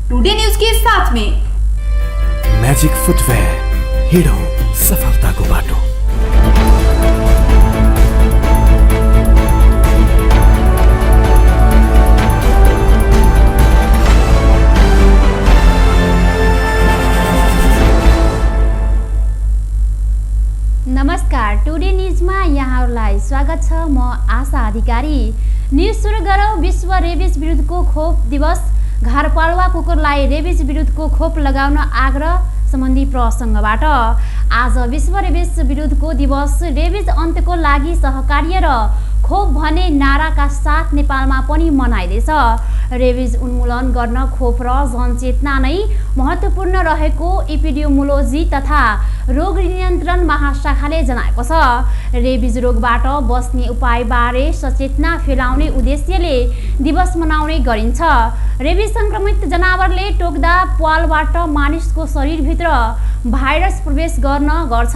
Today news के साथ में मैजिक फुटवेयर, हिडो सफलताको बाटो। नमस्कार, टुडे न्यूजमा यहाँहरूलाई स्वागत छ। म आशा अधिकारी। न्यूज सुरु गरौँ। विश्व रेबिज विरुद्धको खोप दिवस। घरपालुवा कुकुरलाई रेबिज विरुद्धको खोप लगाउन आग्रह सम्बन्धी प्रसङ्गबाट। आज विश्व रेबिज विरुद्धको दिवस। रेबिज अन्त्यको लागि सहकार्य र खोप भन्ने नाराका साथ नेपालमा पनि मनाइँदैछ। रेबिज उन्मूलन गर्न खोप र जनचेतना नै महत्त्वपूर्ण रहेको एपिडेमियोलोजी तथा रोग नियन्त्रण महाशाखाले जनाएको छ। रेबिज रोगबाट बस्ने उपायबारे सचेतना फैलाउने उद्देश्यले दिवस मनाउने गरिन्छ। रेबिज सङ्क्रमित जनावरले टोक्दा प्वालबाट मानिसको शरीरभित्र भाइरस प्रवेश गर्न गर्छ।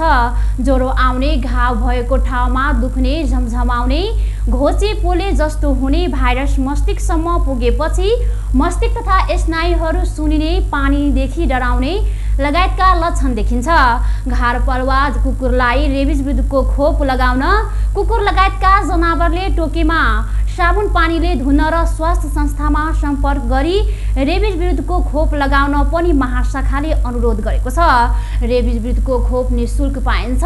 ज्वरो आउने, घाउ भएको ठाउँमा दुख्ने, झमझमाउने, घोचे पोले जस्तो हुने, भाइरस मस्तिष्कसम्म पुगेपछि मस्तिष्क तथा स्नायुहरू सुन्निने, पानीदेखि डराउने लगायतका लक्षण देखिन्छ। घरपालुवा कुकुरलाई रेबिज विरुद्धको खोप लगाउन कुकुर लगायतका जनावरले टोकेमा साबुन पानीले धुन र स्वास्थ्य संस्थामा सम्पर्क गरी रेबिज विरुद्धको खोप लगाउन पनि महाशाखाले अनुरोध गरेको छ। रेबिज विरुद्धको खोप निःशुल्क पाइन्छ।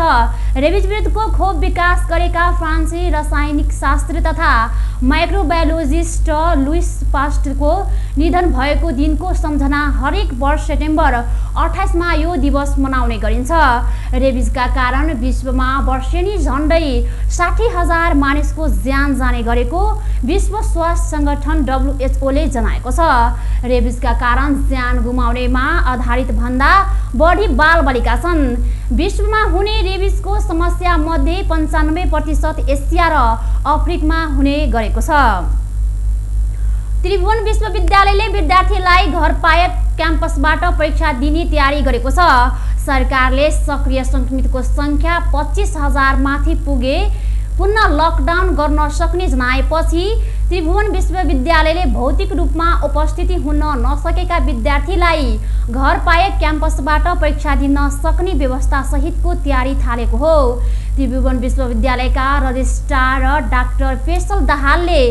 रेबिज विरुद्धको खोप विकास गरेका फ्रान्सेली रसायनिक शास्त्री तथा माइक्रोबायोलोजिस्ट लुइस पास्टरको निधन भएको दिनको सम्झना हरेक वर्ष सेप्टेम्बर 28 मा यो दिवस मनाउने गरिन्छ। रेबिजका कारण विश्वमा वर्षेनी झन्डै 60,000 मानिसको ज्यान जाने गरेको विश्व स्वास्थ्य सङ्गठन WHO ले जनाएको छ। रेबिजका कारण ज्यान गुमाउनेमा आधारित भन्दा बढी बालबालिका छन्। विश्वमा हुने रेबिजको समस्या मध्ये 95% एसिया र अफ्रिकामा हुने गरेको छ। त्रिभुवन विश्वविद्यालयले विद्यार्थीलाई घर पायक क्याम्पसबाट परीक्षा दिने तयारी गरेको छ। सरकारले सक्रिय सङ्क्रमितको सङ्ख्या 25,000 माथि पुगे पुनः लकडाउन गर्न सक्ने जनाएपछि त्रिभुवन विश्वविद्यालयले भौतिक रूपमा उपस्थिति हुन नसकेका विद्यार्थीलाई घर पायक क्याम्पसबाट परीक्षा दिन सक्ने व्यवस्था सहितको तयारी थालेको हो। त्रिभुवन विश्वविद्यालयका रजिस्ट्रार डाक्टर फैसल दाहालले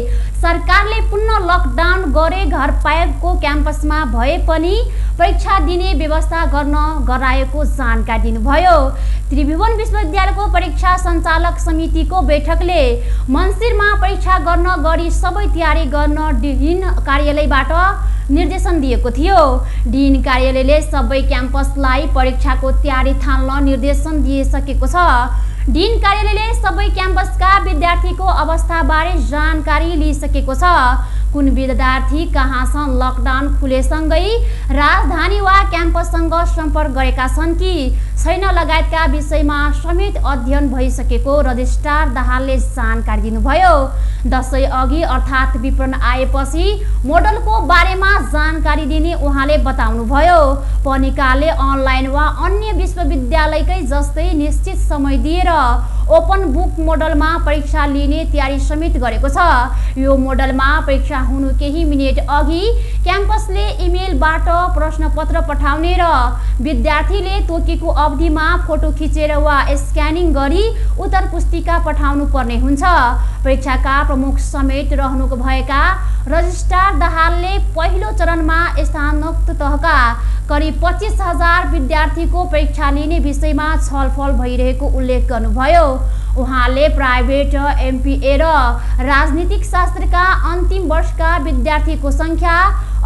सरकारले पुनः लकडाउन गरे घर पायकको क्याम्पसमा भए पनि परीक्षा दिने व्यवस्था गर्न गराएको जानकारी दिनुभयो। त्रिभुवन विश्वविद्यालयको परीक्षा सञ्चालक समितिको बैठकले मन्सिरमा परीक्षा गर्न गरी सबै तयारी गर्न डिन कार्यालयबाट निर्देशन दिएको थियो। डिन कार्यालयले सबै क्याम्पसलाई परीक्षाको तयारी थाल्न निर्देशन दिइसकेको छ। डिन कार्यालयले सबै क्याम्पसका विद्यार्थीको अवस्थाबारे जानकारी लिइसकेको छ। कुन विद्यार्थी कहाँ छन्, लकडाउन खुलेसँगै राजधानी वा क्याम्पससँग सम्पर्क गरेका छन् कि छैन लगायतका विषयमा समेत अध्ययन भइसकेको रजिस्ट्रार दाहालले जानकारी दिनुभयो। दशैं अघि अर्थात् विपणन आएपछि मोडलको बारेमा जानकारी दिने उहाँले बताउनुभयो। पनिकाले अनलाइन वा अन्य विश्वविद्यालयकै जस्तै निश्चित समय दिएर ओपन बुक मोडलमा परीक्षा लिने तयारी समेत गरेको छ। यो मोडलमा परीक्षा हुनु केही मिनेट अघि क्याम्पसले इमेलबाट प्रश्नपत्र पठाउने र विद्यार्थीले तोकेको अवधिमा फोटो खिचेर वा स्क्यानिङ गरी उत्तर पुस्तिका पठाउनु पर्ने हुन्छ। परीक्षाका प्रमुख समेत रहनु भएका रजिस्ट्रार दाहालले पहिलो चरणमा स्थानोक्त तहका करिब 25,000 विद्यार्थीको परीक्षा लिने विषयमा छलफल भइरहेको उल्लेख गर्नुभयो। उहाँले प्राइभेट MPA र राजनीतिक शास्त्रका अन्तिम वर्षका विद्यार्थीको सङ्ख्या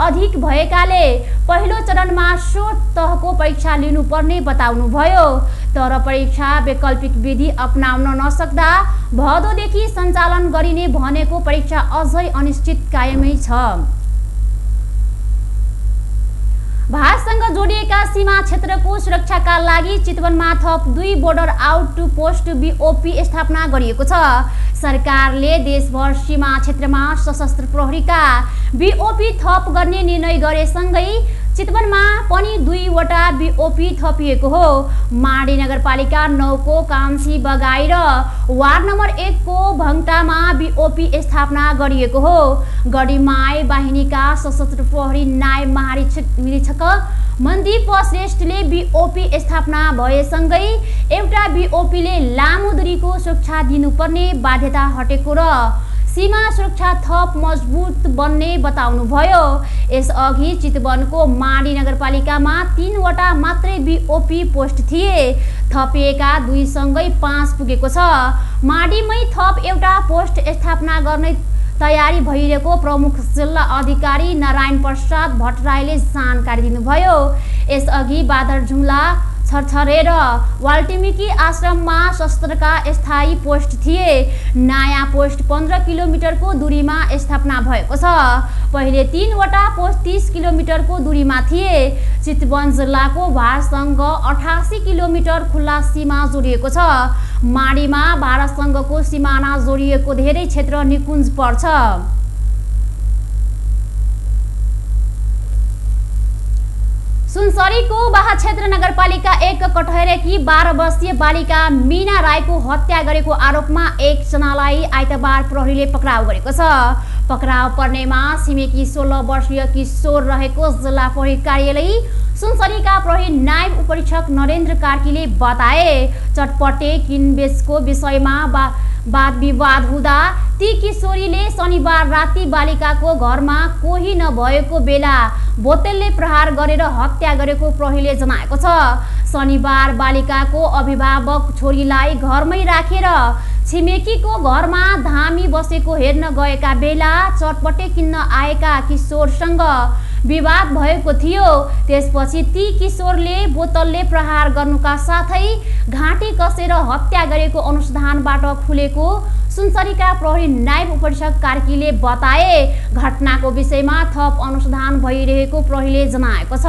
अधिक भएकाले पहिलो चरणमा सो तहको परीक्षा लिनुपर्ने बताउनुभयो। तर परीक्षा वैकल्पिक विधि अपनाउन नसक्दा भदौदेखि सञ्चालन गरिने भनेको परीक्षा अझै अनिश्चित कायमै छ। भारतसँग जोडिएका सीमा क्षेत्रको सुरक्षाका लागि चितवनमा थप 2 बोर्डर आउट पोस्ट BOP स्थापना गरिएको छ। सरकारले देशभर सीमा क्षेत्रमा सशस्त्र प्रहरीका BOP थप गर्ने निर्णय गरेसँगै चितवनमा पनि 2वटा बिओपी थपिएको हो। माडी नगरपालिका 9 को कान्छी बगाई र वार्ड नम्बर 1 को भङ्टामा बिओपी स्थापना गरिएको हो। गढीमाई बाहिनीका सशस्त्र प्रहरी नायब महानिरीक्षक मनदीप श्रेष्ठले बिओपी स्थापना भएसँगै एउटा बिओपीले लामो दूरीको सुरक्षा दिनुपर्ने बाध्यता हटेको र सीमा सुरक्षा थप मजबुत बन्ने बताउनुभयो। यसअघि चितवनको माडी नगरपालिकामा 3वटा मात्रै बिओपी पोस्ट थिए। थपिएका 2 सँगै 5 पुगेको छ। माडीमै थप एउटा पोस्ट स्थापना गर्ने तयारी भइरहेको प्रमुख जिल्ला अधिकारी नारायण प्रसाद भट्टराईले जानकारी दिनुभयो। यसअघि बादरजुम्ला छरछरे र वाल्टिमिकी आश्रममा शस्त्रका स्थायी पोस्ट थिए। नयाँ पोस्ट 15 किलोमिटरको दूरीमा स्थापना भएको छ। पहिले 3वटा पोस्ट 30 किलोमिटरको दूरीमा थिए। चितवन जिल्लाको भारतसँग 88 किलोमिटर खुल्ला सीमा जोडिएको छ। माडीमा भारतसँगको सिमाना जोडिएको धेरै क्षेत्र निकुञ्ज पर्छ। सुनसरीको बाहा क्षेत्र नगरपालिका 1 कटहरेकी 12 वर्षीय बालिका मीना राईको हत्या गरेको आरोपमा 1 जनालाई आइतबार प्रहरीले पक्राउ गरेको छ। पक्राउ पर्नेमा छिमेकी 16 वर्षीय किशोर रहेको जिल्ला प्रहरी कार्यालय सुनसरीका प्रहरी नायब उपरीक्षक नरेन्द्र कार्कीले बताए। चटपटे किनबेचको विषयमा वाद विवाद हुँदा ती किशोरीले शनिबार राति बालिकाको घरमा कोही नभएको बेला बोतलले प्रहार गरेर हत्या गरेको प्रहरीले जनाएको छ। शनिबार बालिकाको अभिभावक छोरीलाई घरमै राखेर छिमेकीको घरमा धामी बसेको हेर्न गएका बेला चटपटे किन्न आएका किशोरसँग विवाद भएको थियो। त्यसपछि ती किशोरले बोतलले प्रहार गर्नुका साथै घाँटी कसेर हत्या गरेको अनुसन्धानबाट खुलेको सुनसरीका प्रहरी नायब उपरीक्षक कार्कीले बताए। घटनाको विषयमा थप अनुसन्धान भइरहेको प्रहरीले जनाएको छ।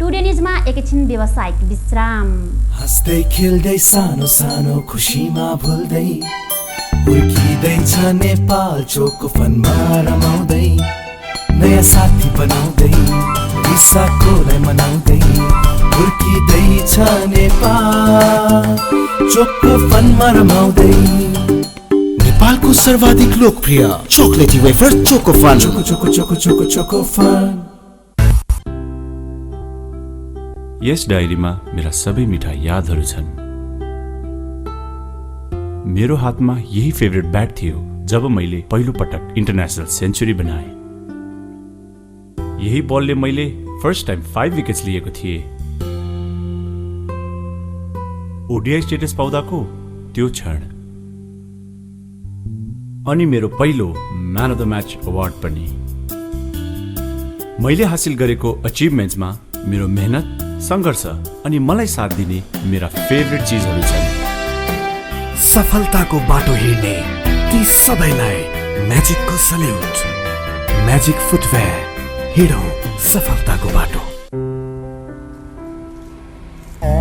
टुडे न्युजमा एकैछिन व्यावसायिक विश्राम। हस्दै खेल्दै सानो सानो खुसीमा भुल्दै हुर्किँदैछ नेपाल चोको फनमा रमाउँदै नयाँ साथी बनाउँदै विशाखोलाई मनाउँदै हुर्किँदैछ नेपाल चोको फनमा रमाउँदै। नेपालको सर्वाधिक लोकप्रिय चोकलेटी wafer choco fun. Choco choco choco choco choco fun. यस डायरीमा मेरा सबै मिठा यादहरू छन्। मेरो हातमा यही फेभरेट ब्याट थियो जब मैले पहिलो पटक इन्टरनेसनल सेन्चुरी बनाए। यही बलले मैले फर्स्ट टाइम 5 विकेट्स लिएको थिएँ। ओडिआई स्टेटस पाउँदाको त्यो क्षण अनि मेरो पहिलो man of the match award पनि। मैले हासिल गरेको अचिभमेन्ट्समा मेरो मेहनत, सङ्घर्ष अनि मलाई साथ दिने मेरा फेभरेट चिजहरू छन्। सफलताको बाटो हिँड्ने ती सबैलाई म्याजिकको सल्युट। म्याजिक फुटवेयर, हिँडौँ सफलताको बाटो।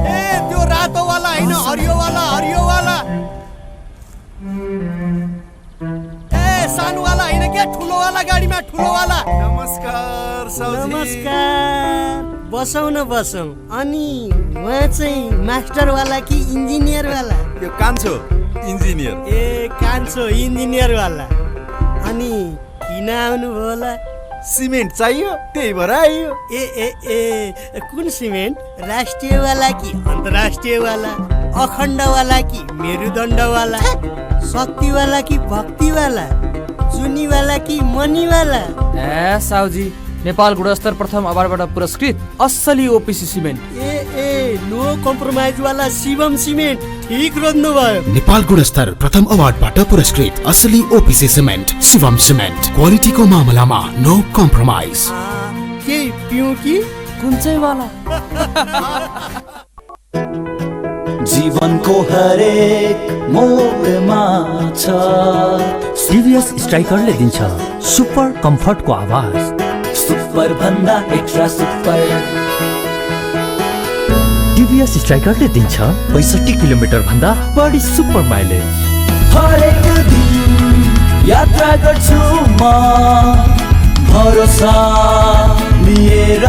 ए त्यो रातो वाला हैन, हरियो वाला, हरियो वाला। ए सानो वाला हैन के, ठुलो वाला गाडीमा ठुलो वाला। नमस्कार साउजी। नमस्कार। बसौँ न बसौँ। अनि उहाँ चाहिँ मास्टर वाला कि इन्जिनियर वाला? यो कान्छो इन्जिनियर। ए कान्छो इन्जिनियर वाला। अनि किन आउनुभयो होला? सिमेन्ट चाहियो त्यही भएर आइयो। ए ए ए कुन सिमेन्ट? राष्ट्रिय वाला कि अन्तर्राष्ट्रिय वाला? अखण्ड वाला कि मेरुदण्ड वाला? शक्ति वाला कि भक्ति वाला? जुनी वाला कि मनी वाला? ए साउजी, नेपाल गुणस्तर प्रथम अवार्डबाट पुरस्कृत असली ओपिसी सिमेन्ट। ए ए नो कम्प्रोमाइज वाला शिवम सिमेन्ट। ठीक रोज्नु भयो। नेपाल गुणस्तर प्रथम अवार्डबाट पुरस्कृत असली ओपिसी सिमेन्ट शिवम सिमेन्ट। क्वालिटीको मामलामा नो कम्प्रोमाइज। के पिउँ कि कुन चाहिँ वाला? जीवनको हरेक मोडमा छ टिभीएस स्ट्राइकरले दिन्छ सुपर कम्फर्टको आवाज। सुपर भन्दा एक्स्ट्रा सुपर। टिभीएस स्ट्राइकरले दिन्छ 65 किलोमिटर भन्दा बढी सुपर माइलेज। हरेक दिन यात्रा गर्छु म भरोसा लिएर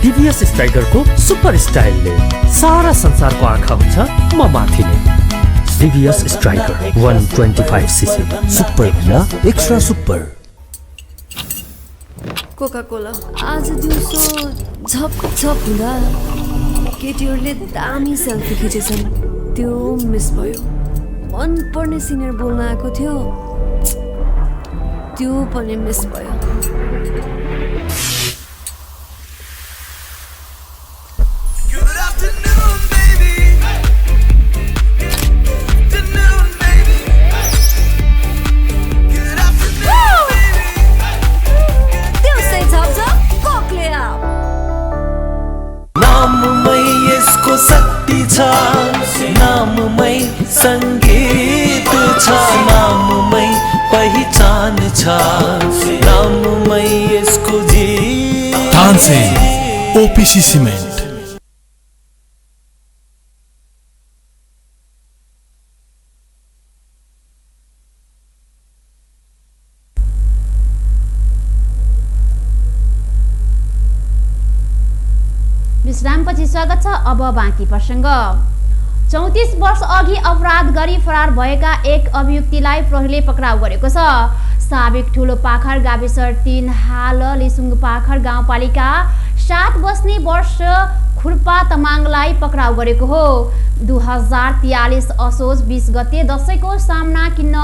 टिभीएस स्ट्राइकरको सुपर स्टाइलले सारा संसारको आँखा हुन्छ म माथि नै। टिभीएस स्ट्राइकर 125cc सुपर भन्दा एक्स्ट्रा सुपर। कोका कोला आज दिउँसो झप झप हुँदा केटीहरूले दामी सेल्फी खिचेछन्, त्यो मिस भयो। मन पर्ने सिनियर बोल्न आएको थियो, त्यो पनि मिस भयो। नाममै यसको शक्ति छ, नाममै संगीत छ, नाममै पहिचान छ, नाममै यसको जीत। Tansen OPC cement. विश्रामपछि स्वागत छ। अब बाँकी प्रसङ्ग। 34 वर्ष अघि अपराध गरी फरार भएका एक अभियुक्तिलाई प्रहरीले पक्राउ गरेको छ। साबिक ठुलो पाखर गाविस 3 हाल लिसुङ पाखर गाउँपालिका 7 बस्ने वर्ष खुर्पा तमाङलाई पक्राउ गरेको हो। 2043 असोज 20 गते दशैंको सामना किन्न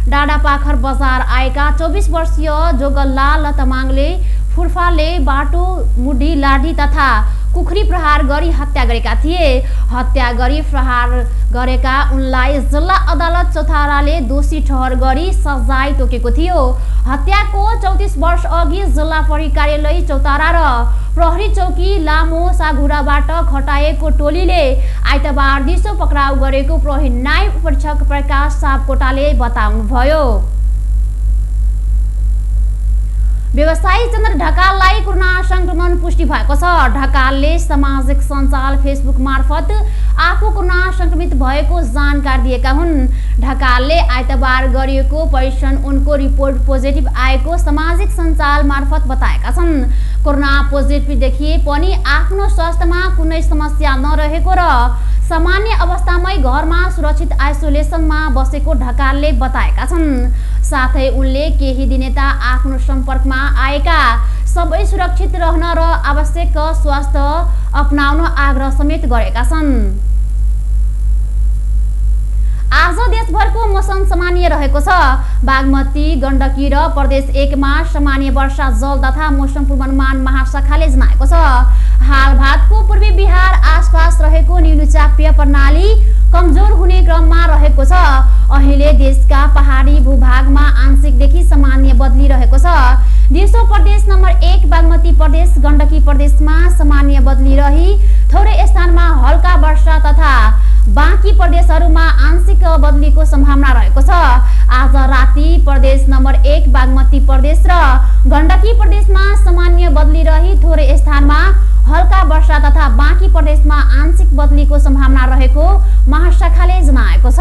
डाँडा पाखर बजार आएका 24 वर्षीय जोगलाल तमाङले फुर्फाले बाटो मुडी लाठी तथा कुखरी प्रहार गरी हत्या गरेका थिए। हत्या गरी प्रहार गरेका उनलाई जिल्ला अदालत चौताराले दोषी ठहर गरी सजाय तोकेको थियो। हत्याको 34 वर्ष अघि जिल्ला प्रहरी कार्यालय चौतारा र प्रहरी चौकी लामो साघुराबाट खटाएको टोलीले आइतबार दिउँसो पक्राउ गरेको प्रहरी नायब परीक्षक प्रकाश सापकोटाले बताउनुभयो। व्यवसायी चन्द्र ढकाललाई कोरोना संक्रमण पुष्टि भएको छ। ढकालले सामाजिक सञ्जाल फेसबुक मार्फत आफू कोरोना संक्रमित भएको जानकारी दिएका हुन्। ढकालले आइतबार गरिएको परीक्षण उनको रिपोर्ट पोजिटिभ आएको सामाजिक सञ्जाल मार्फत बताएका छन्। कोरोना पोजिटिभ देखिए पनि आफ्नो स्वास्थ्यमा कुनै समस्या नरहेको र सामान्य अवस्थामै घरमा सुरक्षित आइसोलेसनमा बसेको ढकालले बताएका छन्। साथै उनले केही दिन यता आफ्नो सम्पर्कमा आएका सबै सुरक्षित रहन र आवश्यक स्वास्थ्य अपनाउन आग्रह समेत गरेका छन्। आज देशभरको मौसम सामान्य रहेको छ। बागमती, गण्डकी र प्रदेश 1 मा सामान्य वर्षा जल तथा मौसम पूर्वानुमान महाशाखाले जनाएको छ। हाल भारतको पूर्वी बिहार आसपास रहेको निम्नचापीय प्रणाली कमजोर हुने क्रममा रहेको छ। अहिले देशका पहाडी भूभागमा आंशिकदेखि सामान्य बदली रहेको छ। दिउँसो प्रदेश नम्बर 1 बागमती प्रदेश, गण्डकी प्रदेशमा सामान्य बदली रही थोरै स्थानमा हल्का वर्षा तथा बाँकी प्रदेशहरूमा आंशिक बदलीको सम्भावना रहेको छ। आज राति प्रदेश नम्बर 1 बागमती प्रदेश र गण्डकी प्रदेशमा सामान्य बदली रही थोरै स्थानमा हल्का वर्षा तथा बाँकी प्रदेशमा आंशिक बदलीको सम्भावना रहेको महाशाखाले जनाएको छ।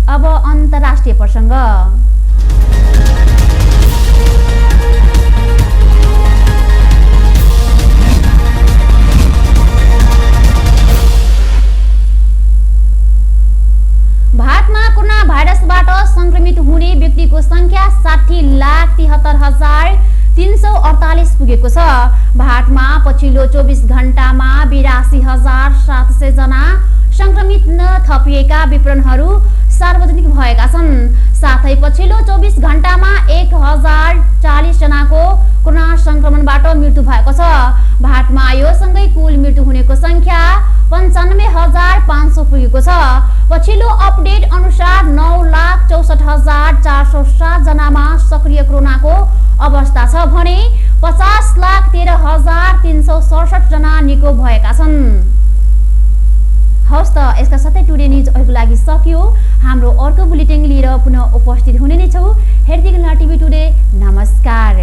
अब अन्तर्राष्ट्रिय प्रसङ्ग। भारतमा कोरोना भाइरसबाट संक्रमित हुने व्यक्तिको संख्या 60,73,348 पुगेको छ। भारतमा पछिल्लो 24 घण्टामा 82,700 जना संक्रमित थपिएका विवरणहरू सार्वजनिक भएका छन्। साथै पछिल्लो 24 घण्टामा 1040 जनाको कोरोना संक्रमणबाट मृत्यु भएको छ। भारतमा यो सँगै कुल मृत्यु हुनेको संख्या 95,500 पुगेको छ। पछिल्लो अपडेट अनुसार 9,64,407 जनामा सक्रिय कोरोनाको अवस्था छ भने 50,13,367 जना निको भएका छन्। हवस् त यसका साथै टुडे न्युज अहिलेको लागि सकियो। हाम्रो अर्को बुलेटिन लिएर पुनः उपस्थित हुने नै छौँ। हेर्दै गर्नु टिभी टुडे। नमस्कार।